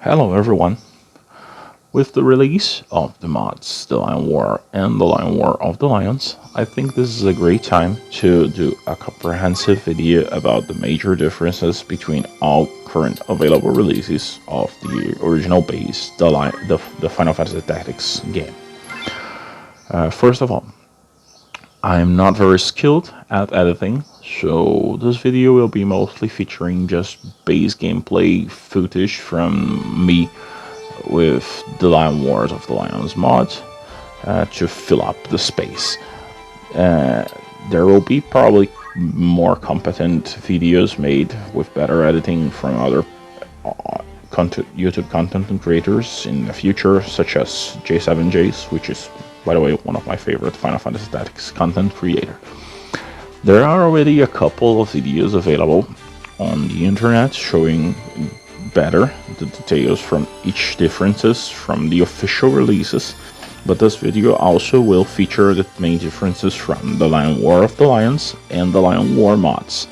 Hello everyone. With the release of the mods The Lion War and The Lion War of the Lions, I think this is a great time to do a comprehensive video about the major differences between all current available releases of the original base, the Final Fantasy Tactics game. First of all, I am not very skilled at editing, so this video will be mostly featuring just base gameplay footage from me with the Lion Wars of the Lions mod to fill up the space. There will be probably more competent videos made with better editing from other YouTube content creators in the future, such as J7Js, which is, by the way, one of my favorite Final Fantasy Tactics content creator. There are already a couple of videos available on the internet showing better the details from each differences from the official releases, but this video also will feature the main differences from the Lion War of the Lions and the Lion War mods.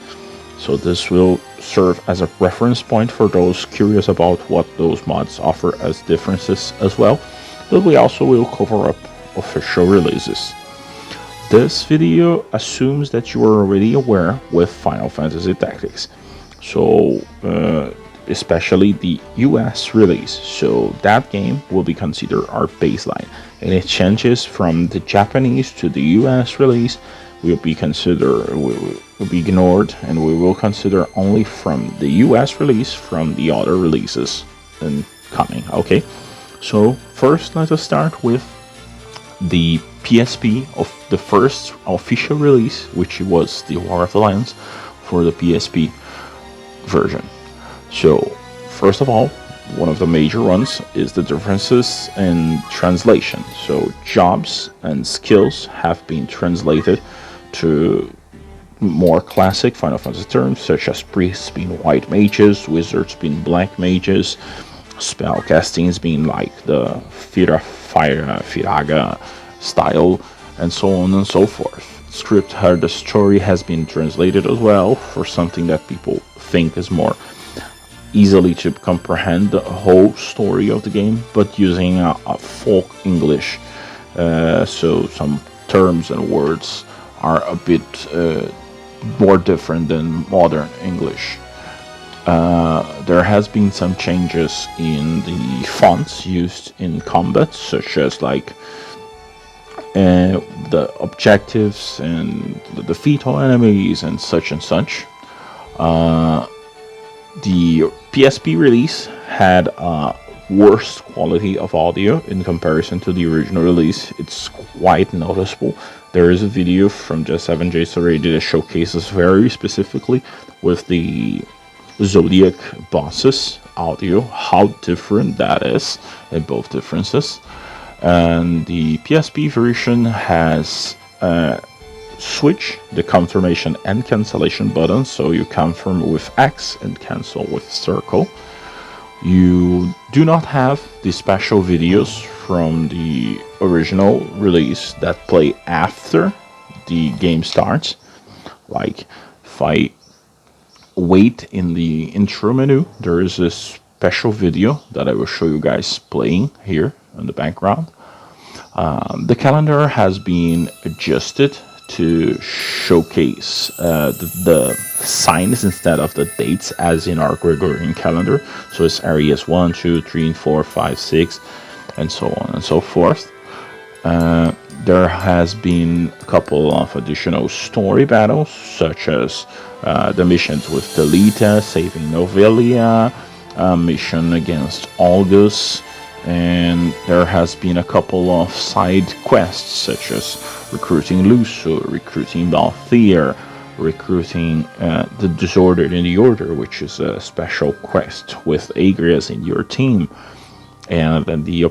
So this will serve as a reference point for those curious about what those mods offer as differences as well, but we also will cover up official releases. This video assumes that you are already aware with Final Fantasy Tactics, so especially the US release, so that game will be considered our baseline. Any changes from the Japanese to the US release will be ignored, and we will consider only from the US release from the other releases coming. Okay, so first let us start with the PSP of the first official release, which was the War of the Lions for the PSP version. So first of all, one of the major ones is the differences in translation. So jobs and skills have been translated to more classic Final Fantasy terms, such as priests being white mages, wizards being black mages, spell castings being like the Firaga style, and so on and so forth. Script Heard the Story has been translated as well for something that people think is more easily to comprehend the whole story of the game, but using a folk English, so some terms and words are a bit more different than modern English. There has been some changes in the fonts used in combat, such as like the objectives and the defeat all enemies and such and such. The PSP release had a worse quality of audio in comparison to the original release. It's quite noticeable. There is a video from just 7J's already that showcases very specifically with the Zodiac bosses audio how different that is in both differences. And the PSP version has switch the confirmation and cancellation buttons, so you confirm with X and cancel with circle. You do not have the special videos from the original release that play after the game starts. Like if I wait in the intro menu, there is a special video that I will show you guys playing here in the background. The calendar has been adjusted to showcase the signs instead of the dates as in our Gregorian calendar. So it's areas 1, 2, 3, 4, 5, 6, and so on and so forth. There has been a couple of additional story battles, such as the missions with Delita, saving Novelia, mission against August, and there has been a couple of side quests, such as recruiting Luso, recruiting Balthier, recruiting the Disordered in the Order, which is a special quest with Agrias in your team, and then the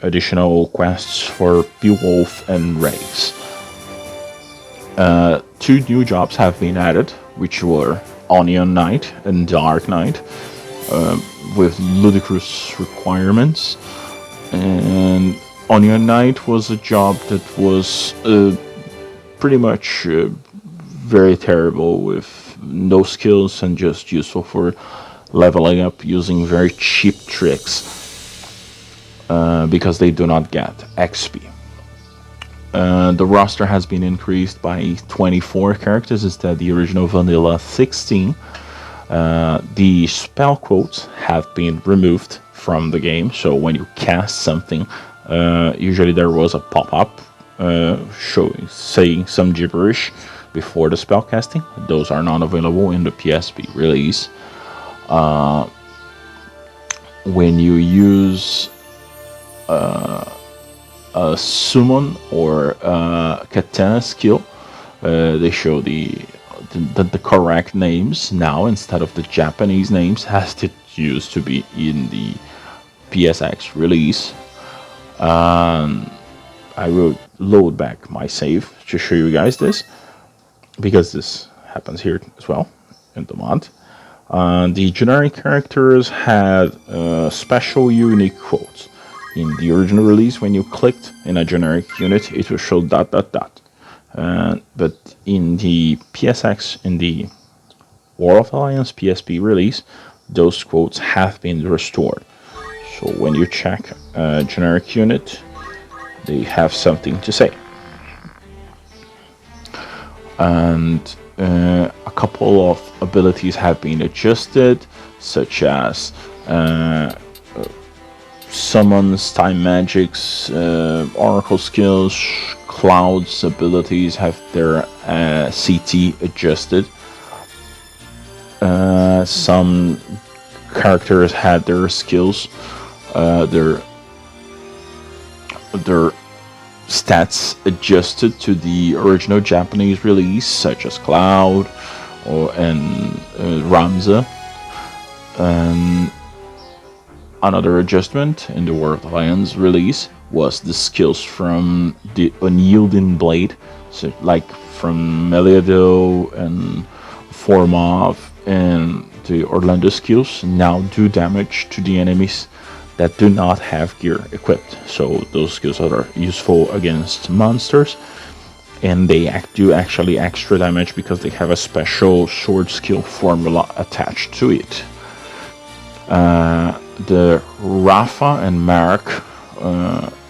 additional quests for Beowulf and Raves. 2 new jobs have been added, which were Onion Knight and Dark Knight, with ludicrous requirements. And Onion Knight was a job that was pretty much very terrible, with no skills and just useful for leveling up using very cheap tricks because they do not get XP. The roster has been increased by 24 characters instead of the original vanilla 16. The spell quotes have been removed from the game, so when you cast something, usually there was a pop-up saying some gibberish before the spell casting. Those are not available in the PSP release. When you use a summon or katana skill, they show the correct names now instead of the Japanese names as it used to be in the PSX release. I will load back my save to show you guys this, because this happens here as well in the mod. The generic characters had special unique quotes. In the original release, when you clicked in a generic unit, it will show ... but in the PSX, in the War of the Lions PSP release, those quotes have been restored. So when you check a generic unit, they have something to say. And a couple of abilities have been adjusted, such as summons, time magics, oracle skills, clouds abilities have their CT adjusted. Some characters had their skills, their stats adjusted to the original Japanese release, such as Cloud and Ramza. And another adjustment in the War of the Lions release was the skills from the Unyielding Blade, so like from Meliado and Formov, and the Orlando skills now do damage to the enemies that do not have gear equipped. So those skills are useful against monsters, and they do actually extra damage because they have a special sword skill formula attached to it. The Rafa and Mark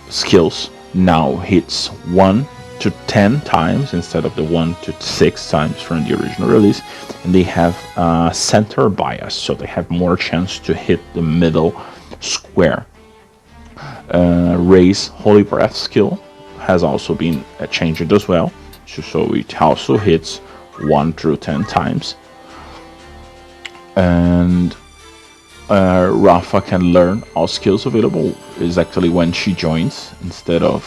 skills now hits 1 to 10 times instead of the 1 to 6 times from the original release, and they have center bias, so they have more chance to hit the middle square. Ray's Holy Breath skill has also been changed as well, so it also hits 1 through 10 times. And Rafa can learn all skills available exactly when she joins, instead of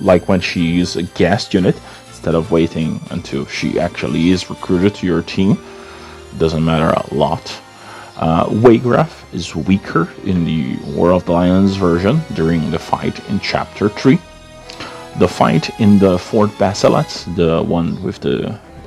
like when she is a guest unit, instead of waiting until she actually is recruited to your team. Doesn't matter a lot. Waygraph is weaker in the War of the Lions version during the fight in Chapter 3. The fight in the Fort Basilat, the one with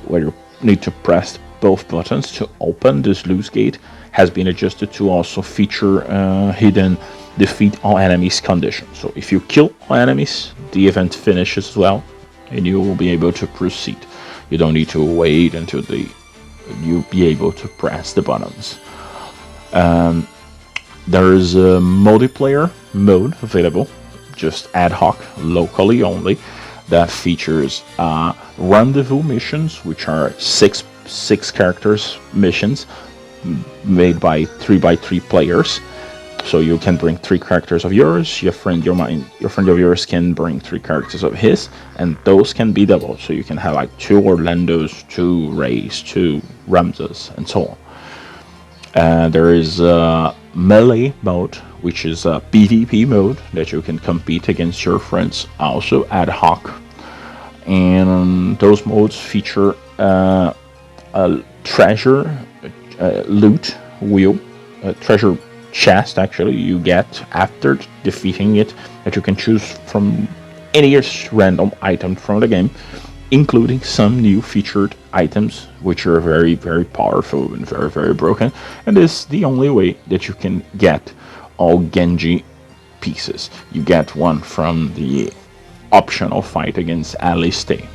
where you need to press both buttons to open the sluice gate, has been adjusted to also feature hidden defeat all enemies condition. So if you kill all enemies, the event finishes as well, and you will be able to proceed. You don't need to wait until you'll be able to press the buttons. There is a multiplayer mode available, just ad hoc, locally only, that features rendezvous missions, which are six characters missions made by 3x3 players. So you can bring 3 characters of yours, your friend of yours can bring 3 characters of his, and those can be double. So you can have like 2 Orlandos, 2 Rays, 2 Ramzas, and so on. There is a melee mode, which is a PvP mode that you can compete against your friends, also ad hoc. And those modes feature a treasure loot wheel, a treasure chest actually you get after defeating it, that you can choose from any random item from the game, including some new featured items which are very, very powerful and very, very broken. And this is the only way that you can get all Genji pieces. You get one from the optional fight against Alistay.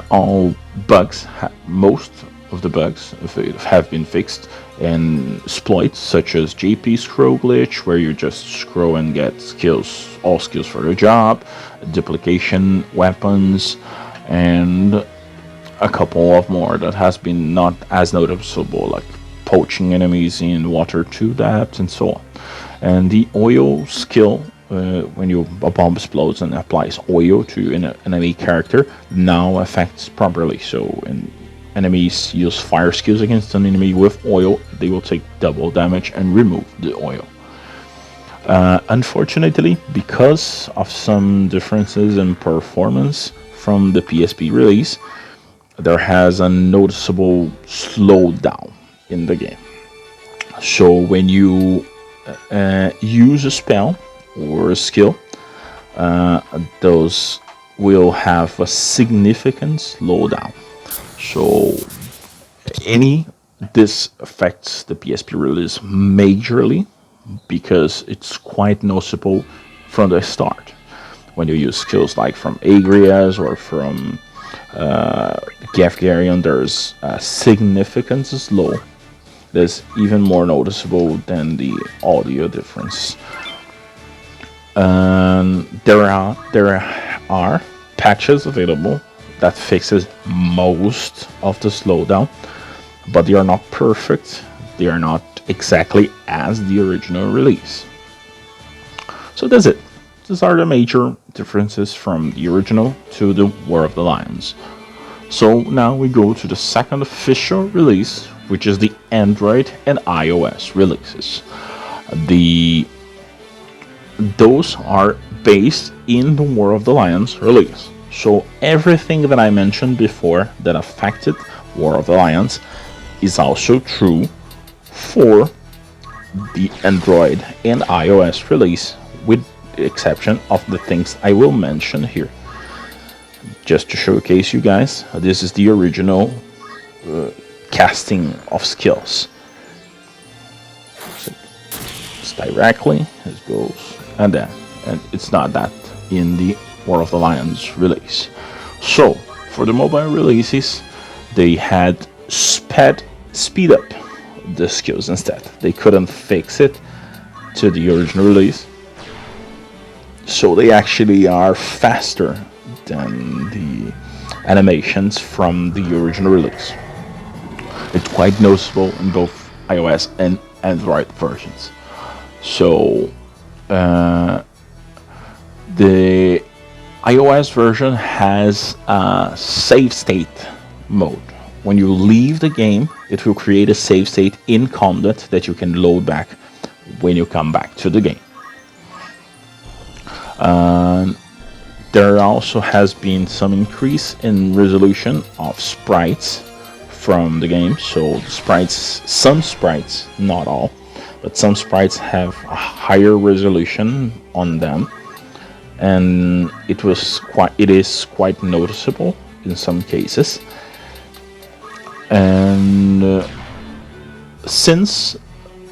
All bugs, most of the bugs have been fixed, and exploits such as JP scroll glitch, where you just scroll and get all skills for the job, duplication weapons, and a couple of more that has been not as noticeable, like poaching enemies in water to depth and so on. And the oil skill, when a bomb explodes and applies oil to an enemy character, now affects properly. So when enemies use fire skills against an enemy with oil, they will take double damage and remove the oil. Unfortunately, because of some differences in performance from the PSP release, there has a noticeable slowdown in the game. So when you use a spell or a skill, those will have a significant slowdown. So this affects the PSP release majorly, because it's quite noticeable from the start. When you use skills like from Agrias or from Gafgarion, there's a significant slow. That's even more noticeable than the audio difference. There are patches available that fixes most of the slowdown, but they are not perfect. They are not exactly as the original release. So that's it. These are the major differences from the original to the War of the Lions. So now we go to the second official release, which is the Android and iOS releases. Those are based in the War of the Lions release. So everything that I mentioned before that affected War of the Lions is also true for the Android and iOS release, with the exception of the things I will mention here. Just to showcase you guys, this is the original casting of skills. So it's directly, it goes, and it's not that in the War of the Lions release. So for the mobile releases, they had speed up the skills instead. They couldn't fix it to the original release, so they actually are faster than the animations from the original release. It's quite noticeable in both iOS and Android versions. So the iOS version has a save state mode. When you leave the game, it will create a save state in combat that you can load back when you come back to the game. There also has been some increase in resolution of sprites from the game. So some sprites, not all, but some sprites have a higher resolution on them, and it is quite noticeable in some cases. And since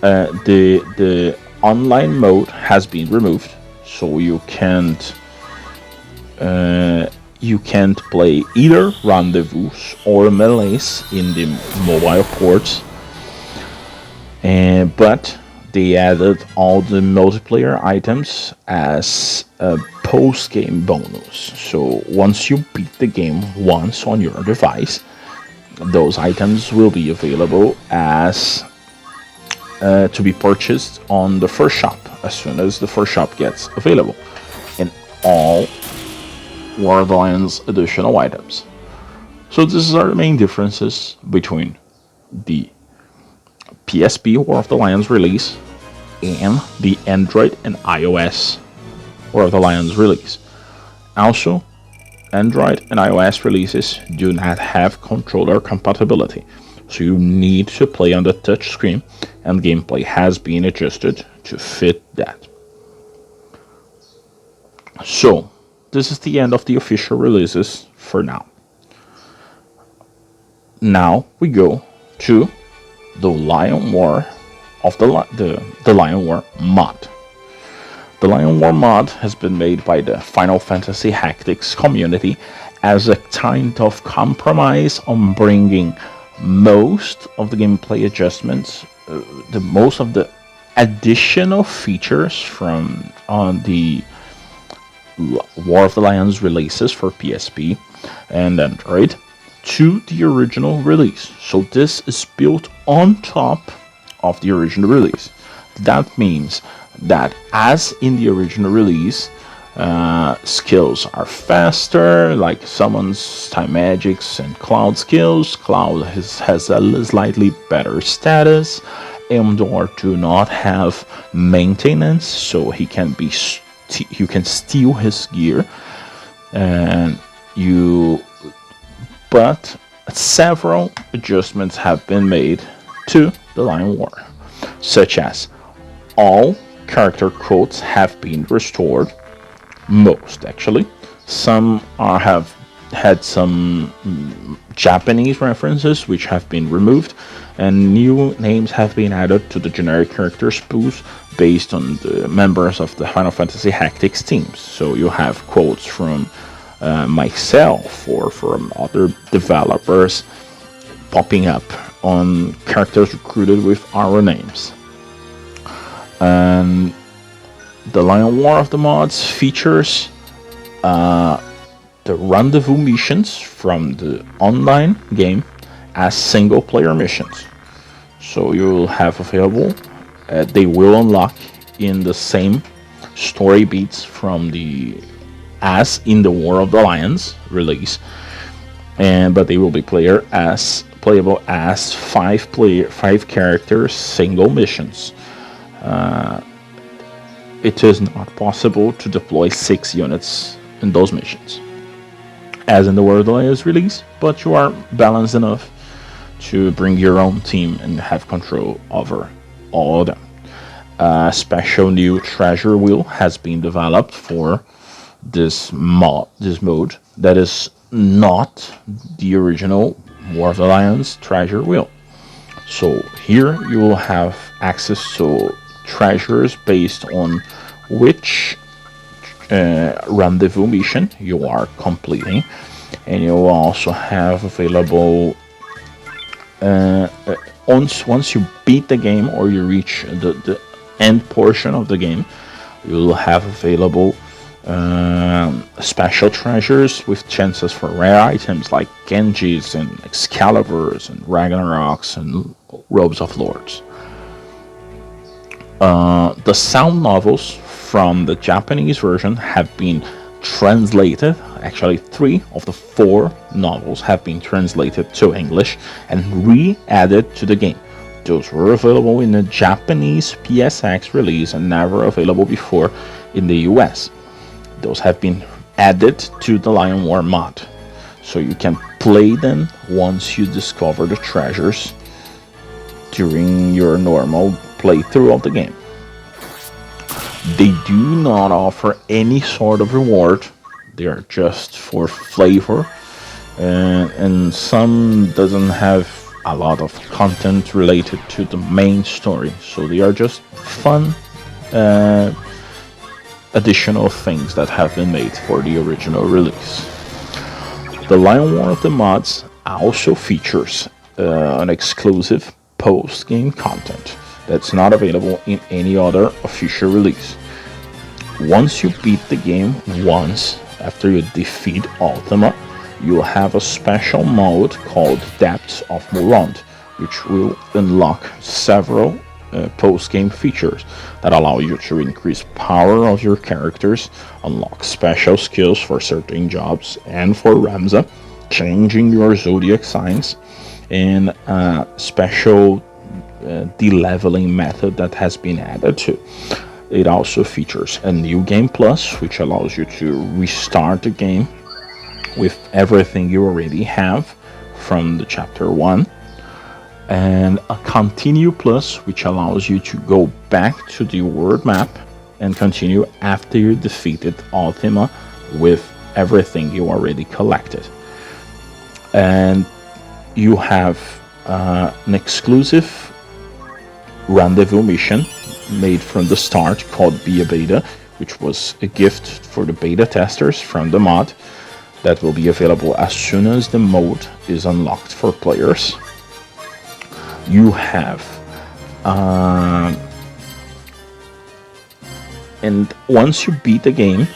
the online mode has been removed, so you can't play either rendezvous or melees in the mobile ports, but they added all the multiplayer items as a post-game bonus. So once you beat the game once on your device, those items will be available as to be purchased on the first shop as soon as the first shop gets available, and all War of the Lions additional items. So these are the main differences between the PSP War of the Lions release and the Android and iOS War of the Lions release. Also, Android and iOS releases do not have controller compatibility, so you need to play on the touch screen, and gameplay has been adjusted to fit that. So this is the end of the official releases for now. Now we go to the Lion War of the Lion War mod. The Lion War mod has been made by the Final Fantasy Tactics community as a kind of compromise on bringing Most of the gameplay adjustments, the most of the additional features from on the War of the Lions releases for PSP and Android to the original release. So this is built on top of the original release. That means that as in the original release, skills are faster, like summons, time magics, and cloud skills. Cloud has a slightly better status. Emdor do not have maintenance, so he can be you can steal his gear, and but several adjustments have been made to the Lion War, such as all character quotes have been restored. Most actually, some have had some Japanese references which have been removed, and new names have been added to the generic characters pools based on the members of the Final Fantasy Tactics teams. So you have quotes from myself or from other developers popping up on characters recruited with our names. And the Lion War of the mods features the rendezvous missions from the online game as single player missions. So you will have available, they will unlock in the same story beats from the as in the War of the Lions release, but they will be playable as five characters single missions. It is not possible to deploy 6 units in those missions, as in the War of the Lions release, but you are balanced enough to bring your own team and have control over all of them. A special new treasure wheel has been developed for this mode that is not the original War of the Lions treasure wheel. So here you will have access to treasures based on which rendezvous mission you are completing, and you will also have available once you beat the game or you reach the end portion of the game, you will have available special treasures with chances for rare items like Genjis and Excaliburs and Ragnaroks and Robes of Lords. The sound novels from the Japanese version have been translated. Actually, 3 of the 4 novels have been translated to English and re-added to the game. Those were available in the Japanese PSX release and never available before in the US. Those have been added to the Lion War mod, so you can play them once you discover the treasures during your normal playthrough of the game. They do not offer any sort of reward. They are just for flavor, and some doesn't have a lot of content related to the main story, so they are just fun additional things that have been made for the original release. The Lion War of the mods also features an exclusive post-game content that's not available in any other official release. Once you beat the game once after you defeat Ultima, you'll have a special mode called Depths of Morond, which will unlock several post-game features that allow you to increase power of your characters, unlock special skills for certain jobs and for Ramza, changing your zodiac signs, and a special de-leveling method that has been added to. It also features a new game plus, which allows you to restart the game with everything you already have from the chapter 1, and a continue plus, which allows you to go back to the world map and continue after you defeated Ultima with everything you already collected. And you have an exclusive rendezvous mission made from the start called Be a Beta, which was a gift for the beta testers from the mod that will be available as soon as the mode is unlocked for players. You have, um, and once you beat the game,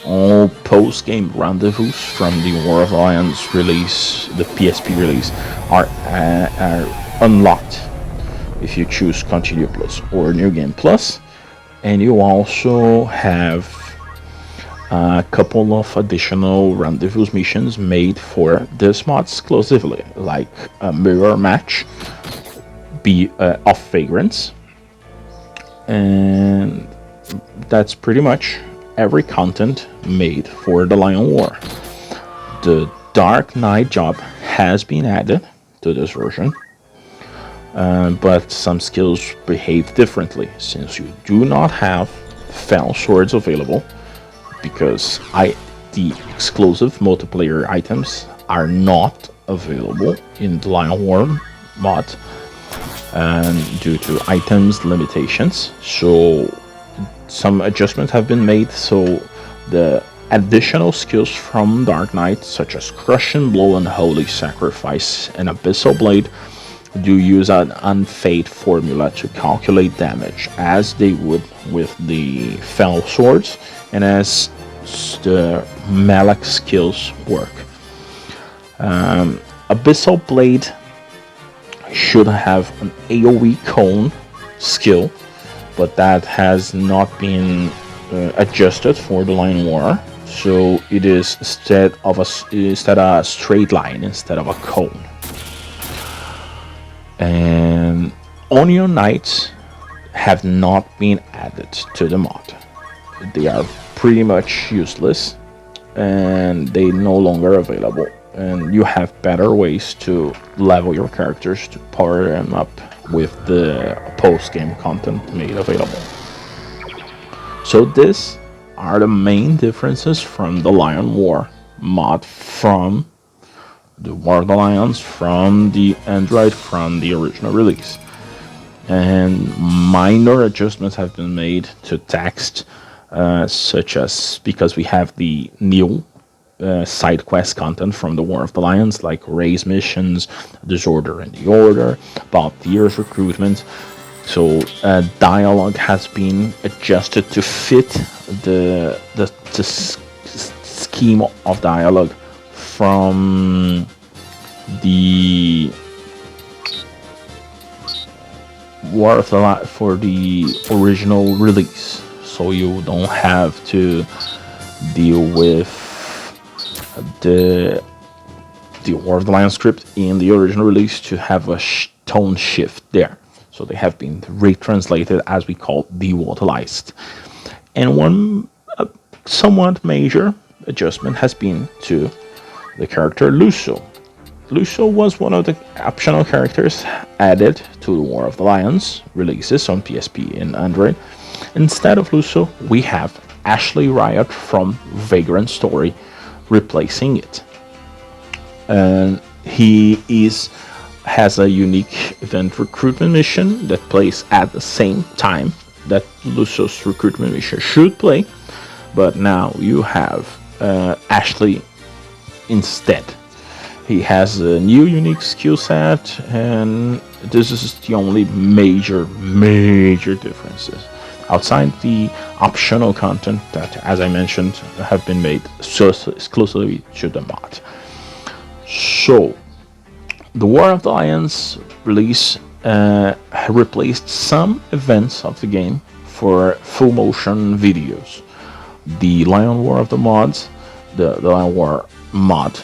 all post-game rendezvous from the War of the Lions release, the PSP release, are unlocked if you choose Continue Plus or New Game Plus. And you also have a couple of additional rendezvous missions made for this mod exclusively, like a mirror match of Vagrants. And that's pretty much every content made for the Lion War. The Dark Knight job has been added to this version, but some skills behave differently since you do not have fell swords available, because the exclusive multiplayer items are not available in the Lion War mod, and due to items limitations. So some adjustments have been made, so the additional skills from Dark Knight, such as Crushing Blow, Unholy Sacrifice, and Abyssal Blade, do use an unfade formula to calculate damage, as they would with the Fell Swords and as the Malak skills work. Abyssal Blade should have an AoE cone skill, but that has not been adjusted for the Lion War, so it is instead a straight line instead of a cone. And Onion Knights have not been added to the mod. They are pretty much useless and they no longer available, and you have better ways to level your characters to power them up with the post-game content made available. So these are the main differences from the Lion War mod, from the War of the Lions, from the Android, from the original release. And minor adjustments have been made to text, such as because we have the new side quest content from the War of the Lions, like raise missions, Disorder and the Order, Bob Tier's recruitment. So dialogue has been adjusted to fit the scheme of dialogue from the War of the for the original release. So you don't have to deal with the War of the Lion script in the original release to have a tone shift there. So they have been retranslated, as we call devotalized. And one somewhat major adjustment has been to the character Luso. Luso was one of the optional characters added to the War of the Lions releases on PSP and Android. Instead of Luso, we have Ashley Riot from Vagrant Story replacing it. And he has a unique event recruitment mission that plays at the same time that Luso's recruitment mission should play, but now you have Ashley instead. He has a new unique skill set, and this is the only major differences. Outside the optional content that, as I mentioned, have been made exclusively to the mod. So, the War of the Lions release replaced some events of the game for full motion videos. The Lion War of the mods, the Lion War mod,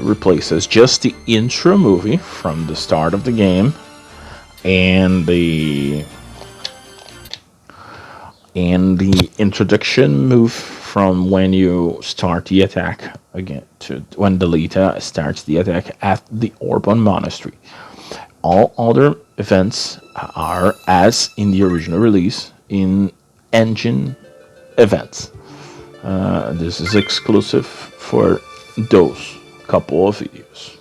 replaces just the intro movie from the start of the game and the introduction move from when you start the attack again to when Delita starts the attack at the Orban Monastery. All other events are, as in the original release, in engine events. This is exclusive for those couple of videos.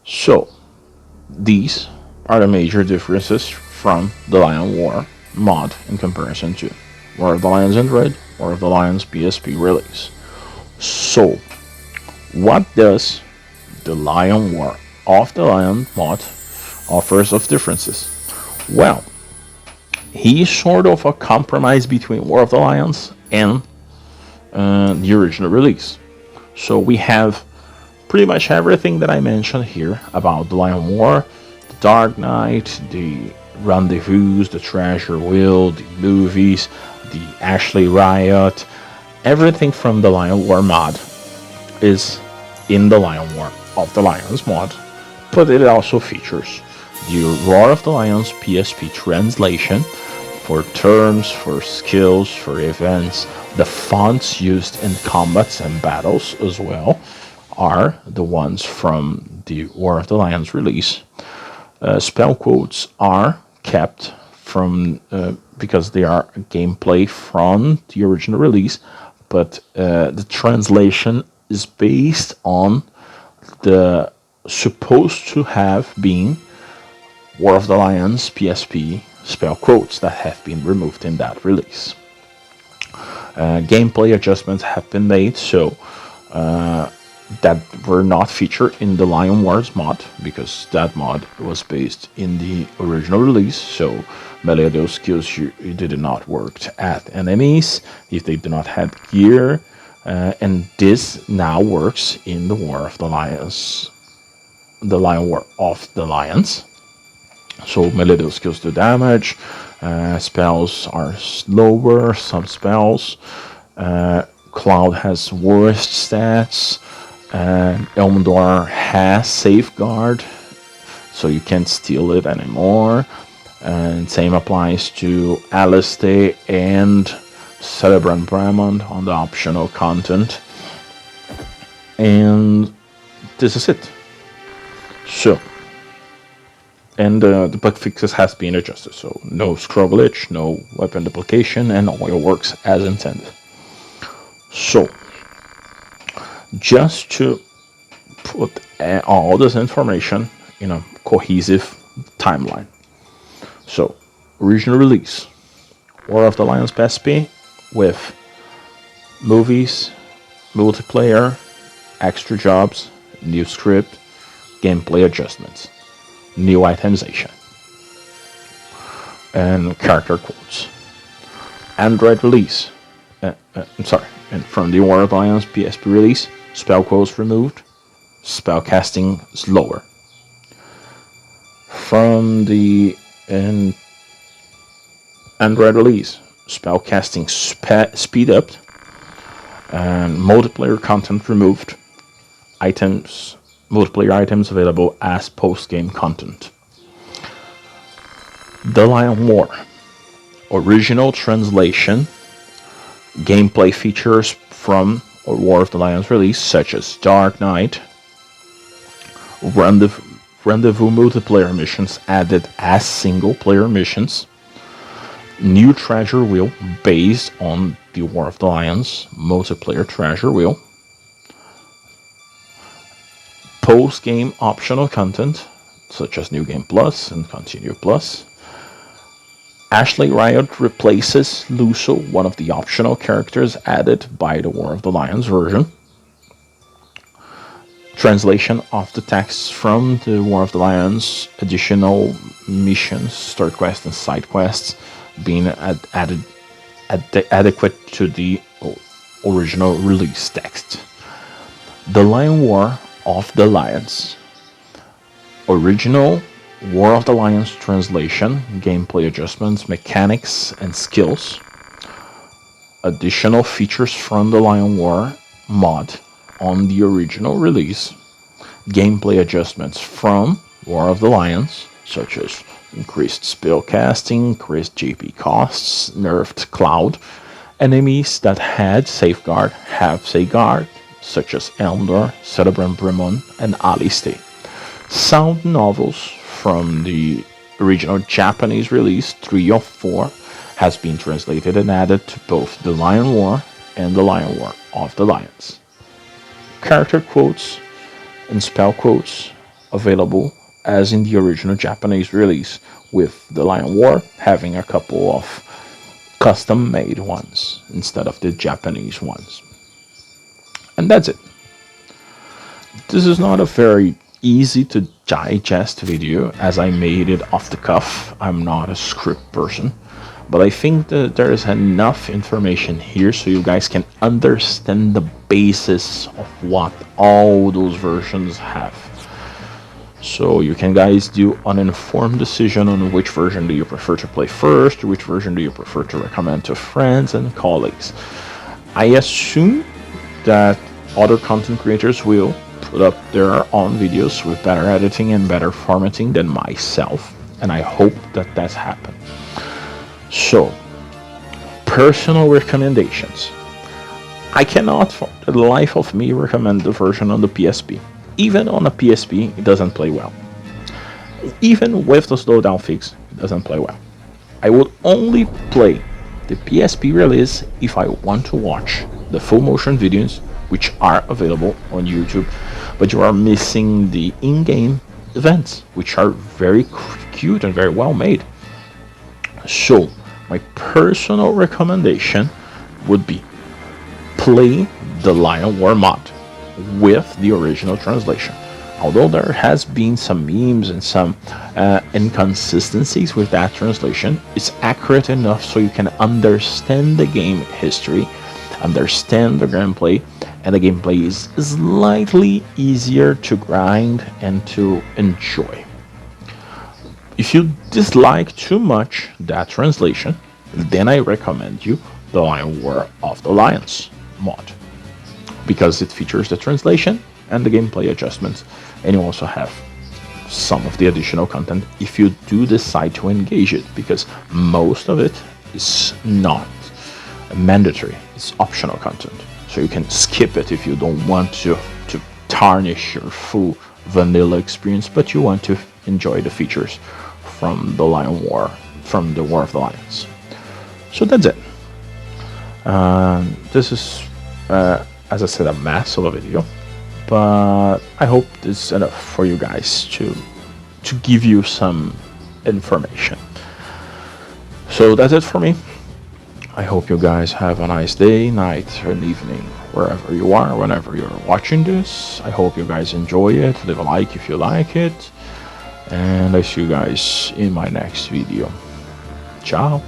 So, these are the major differences from the Lion War mod in comparison to War of the Lions Android, War of the Lions PSP release. So, what does the Lion War of the Lion mod offers of differences? Well, he's sort of a compromise between War of the Lions and the original release. So we have pretty much everything that I mentioned here about the Lion War, the Dark Knight, the Rendezvous, the Treasure Wheel, the movies, the Ashley Riot. Everything from the Lion War mod is in the Lion War of the Lions mod, but it also features the Roar of the Lions PSP translation for terms, for skills, for events. The fonts used in combats and battles as well are the ones from the War of the Lions release. Spell quotes are kept from because they are gameplay from the original release, but the translation is based on the supposed to have been War of the Lions PSP spell quotes that have been removed in that release. Gameplay adjustments have been made so that were not featured in the Lion Wars mod, because that mod was based in the original release, so many of those skills you did not work at enemies if they do not have gear, and this now works in the War of the Lions, the Lion War of the Lions. So melee those skills do damage, spells are slower, some spells, Cloud has worst stats, and Elmendor has Safeguard, so you can't steal it anymore, and same applies to Alistair and Celebrant Bramond on the optional content, and this is it. So, and the bug fixes has been adjusted, so no scroll glitch, no weapon duplication, and all works as intended. So, just to put all this information in a cohesive timeline. So, original release, War of the Lions PSP with movies, multiplayer, extra jobs, new script, gameplay adjustments, new itemization, and character quotes. Android release. And from the War of the Lions PSP release, spell quotes removed, spell casting slower. From the Android release, spell casting speed up, and multiplayer content removed. Multiplayer items available as post-game content. The Lion War. Original translation. Gameplay features from War of the Lions release, such as Dark Knight. Rendezvous multiplayer missions added as single-player missions. New treasure wheel based on the War of the Lions multiplayer treasure wheel. Post-game optional content, such as New Game Plus and Continue Plus. Ashley Riot replaces Luso, one of the optional characters added by the War of the Lions version. Translation of the texts from the War of the Lions additional missions, start quests and side quests being added adequate to the original release text. The Lion War of the Lions. Original War of the Lions translation, gameplay adjustments, mechanics, and skills. Additional features from the Lion War mod on the original release. Gameplay adjustments from War of the Lions, such as increased spell casting, increased GP costs, nerfed Cloud. Enemies that had Safeguard have Safeguard, such as Elmdor, Celebrant Brimon, and Alistair. Sound novels from the original Japanese release, 3 of 4, has been translated and added to both the Lion War and the Lion War of the Lions. Character quotes and spell quotes available as in the original Japanese release, with the Lion War having a couple of custom-made ones instead of the Japanese ones. And that's it. This is not a very easy to digest video, as I made it off the cuff. I'm not a script person, but I think that there is enough information here so you guys can understand the basis of what all those versions have. So you can guys do an informed decision on which version do you prefer to play first, which version do you prefer to recommend to friends and colleagues. I assume that other content creators will put up their own videos with better editing and better formatting than myself, and I hope that that's happened. So, personal recommendations. I cannot for the life of me recommend the version on the PSP. Even on a PSP, it doesn't play well. Even with the slowdown fix, it doesn't play well. I would only play the PSP release if I want to watch the full motion videos, which are available on YouTube, but you are missing the in-game events, which are very cute and very well made. So, my personal recommendation would be play the Lion War mod with the original translation. Although there has been some memes and some inconsistencies with that translation, it's accurate enough so you can understand the game history, understand the gameplay, and the gameplay is slightly easier to grind and to enjoy. If you dislike too much that translation, then I recommend you the Lion War of the Lions mod, because it features the translation and the gameplay adjustments, and you also have some of the additional content if you do decide to engage it, because most of it is not mandatory, it's optional content, so you can skip it if you don't want to tarnish your full vanilla experience, but you want to enjoy the features from the Lion War, from the War of the Lions. So that's it. This is as I said, a mess of a video, but I hope this is enough for you guys to give you some information. So that's it for me. I hope you guys have a nice day, night, and evening, wherever you are, whenever you're watching this. I hope you guys enjoy it. Leave a like if you like it, and I see you guys in my next video. Ciao.